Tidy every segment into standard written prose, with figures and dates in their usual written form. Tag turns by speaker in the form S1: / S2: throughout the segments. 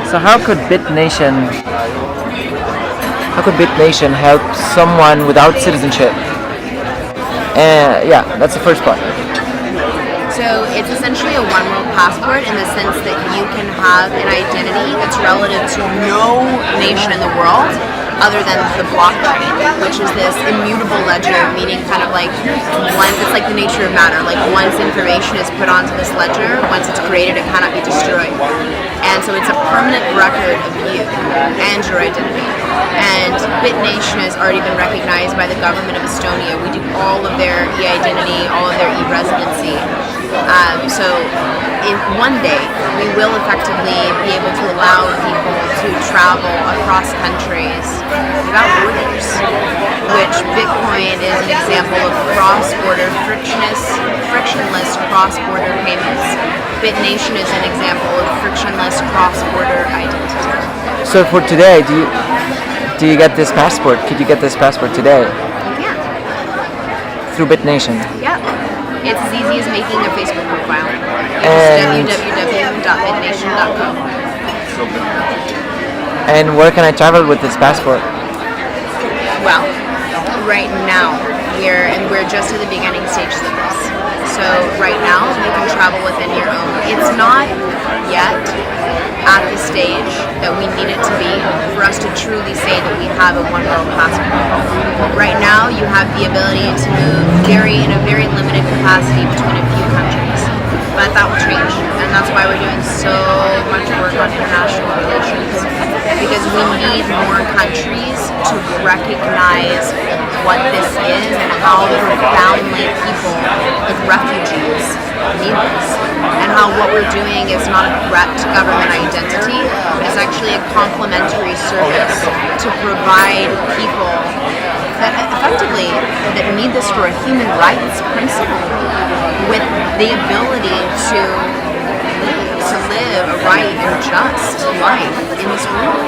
S1: So how could Bitnation help someone without citizenship? Yeah, that's the first part.
S2: So it's essentially a one-world passport in the sense that you can have an identity that's relative to no nation in the world other than the blockchain, which is this immutable ledger, meaning kind of like it's like the nature of matter. Like once information is put onto this ledger, once it's created, it cannot be destroyed. And so it's a permanent record of you and your identity. And Bitnation has already been recognized by the government of Estonia. We do all of their e-identity, all of their e-residency. So in one day, we will effectively be able to allow people to travel across countries without borders, which Bitcoin is an example of cross-border, frictionless cross-border payments. Bitnation is an example of frictionless cross-border identity.
S1: So for today, do you get this passport? Could you get this passport today?
S2: You can.
S1: Through Bitnation?
S2: Yeah. It's as easy as making a Facebook profile.
S1: And
S2: www.bitnation.com.
S1: And where can I travel with this passport?
S2: Well, right now we're just at the beginning stages of this. So right now you can travel within your own. It's not yet at the stage that we need it to be for us to truly say that we have a one world passport. Right now you have the ability to move in a very limited capacity between a few countries. But that will change, and that's why we're doing so much work on international relations, because we need more countries to recognize what this is and how profoundly people, like refugees, need this, and how what we're doing is not a threat to government identity, it's actually a complementary service to provide people that effectively that need this for a human rights principle with the ability to live a right and just life in this world.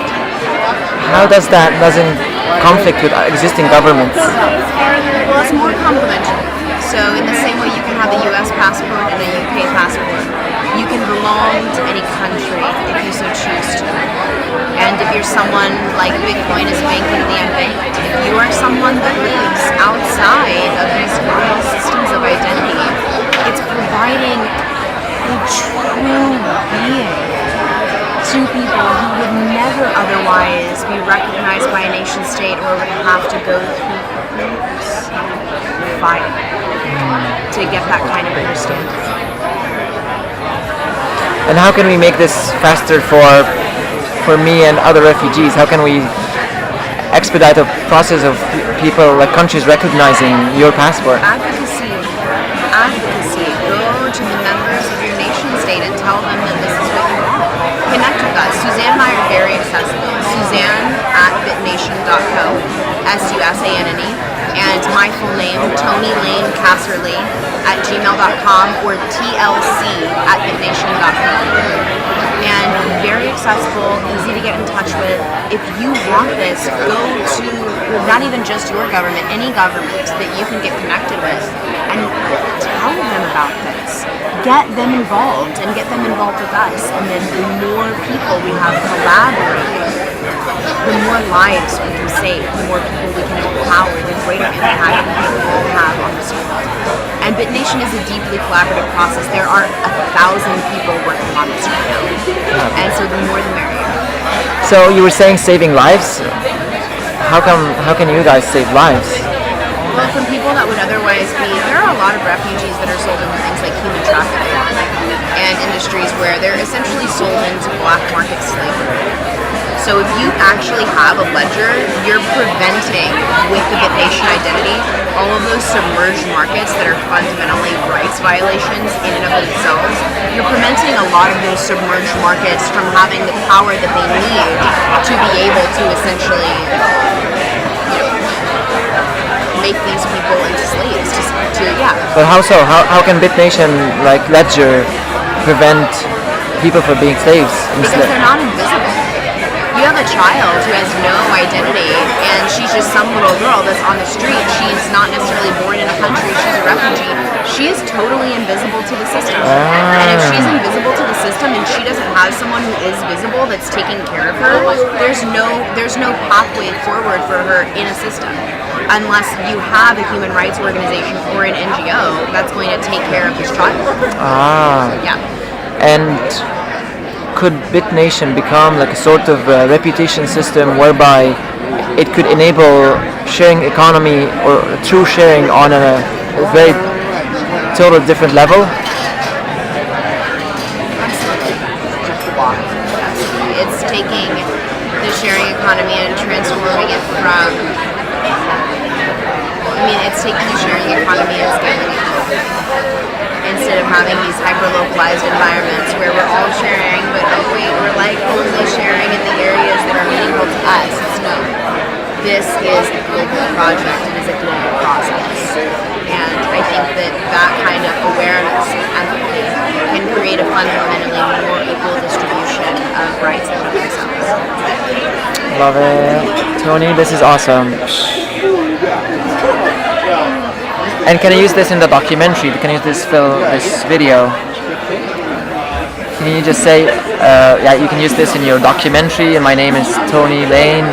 S1: How does that doesn't conflict with existing governments?
S2: Well, it's more complementary. So in the same way you can have a US passport and a UK passport, you can belong to any country if you so choose to. And if you're someone like Bitcoin is banking the unbanked, if you are someone that lives outside of these global systems of identity, it's providing a true being to people who would never otherwise be recognized by a nation state or would have to go through fire to get that kind of understanding.
S1: And how can we make this faster for me and other refugees? How can we expedite the process of people, like countries, recognizing your passport?
S2: Advocacy. Go to the members of your nation state and tell them that this is what you want. Connect with us. Suzanne and I are very accessible. Suzanne at bitnation.co, SUSANNE, and my full name, Tony L Caserly at gmail.com or TLC at bitnation.com. And very accessible, easy to get in touch with. If you want this, go to, not even just your government, any government that you can get connected with, and tell them about this. Get them involved, and get them involved with us. And then the more people we have collaborating, the more lives we can save, the more people we can empower, the greater impact we can all have on this world. And Bitnation is a deeply collaborative process. There are 1,000 people working on this right now. And so the more the merrier.
S1: So you were saying saving lives? How can you guys save lives?
S2: Well, from people that would otherwise be, there are a lot of refugees that are sold into things like human trafficking and industries where they're essentially sold into black market slavery. So if you actually have a ledger, you're preventing, with the Bitnation identity, all of those submerged markets that are fundamentally rights violations in and of themselves. You're preventing a lot of those submerged markets from having the power that they need to be able to essentially, make these people into slaves.
S1: But how so? How can Bitnation, like ledger, prevent people from being slaves?
S2: Because they're not invisible. you have a child who has no identity, and she's just some little girl that's on the street. She's not necessarily born in a country. She's a refugee. She is totally invisible to the system. And if she's invisible to the system and she doesn't have someone who is visible that's taking care of her, there's no pathway forward for her in a system unless you have a human rights organization or an NGO that's going to take care of this child. Yeah.
S1: And could Bitnation become like a sort of reputation system whereby it could enable sharing economy or true sharing on a very total different level?
S2: Absolutely. It's taking the sharing economy and transforming it from, it's taking the sharing economy and scaling it. Instead of having these hyper-localized environments where we're all sharing, but oh wait, we're like only sharing in the areas that are meaningful to us. It's no. This is a global project. It is a global process. And I think that kind of awareness and empathy can create a fundamentally more equal distribution of rights and of themselves.
S1: Love it. Tony, this is awesome. And can I use this in the documentary? Can I use this video? Can you just say, yeah, you can use this in your documentary, and my name is Tony Lane.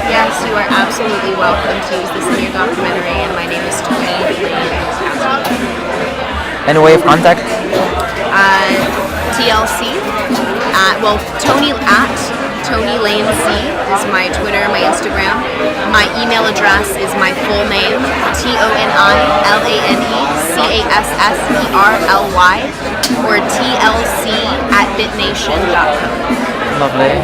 S2: Yes, you are absolutely welcome to use this in your documentary, and my name is Tony Lane Caserly.
S1: And a way of contact?
S2: TLC, Tony Lane C is my Twitter, my Instagram. My email address is my full name, TonyLaneCaserly, or TLC@bitnation.co.
S1: Lovely.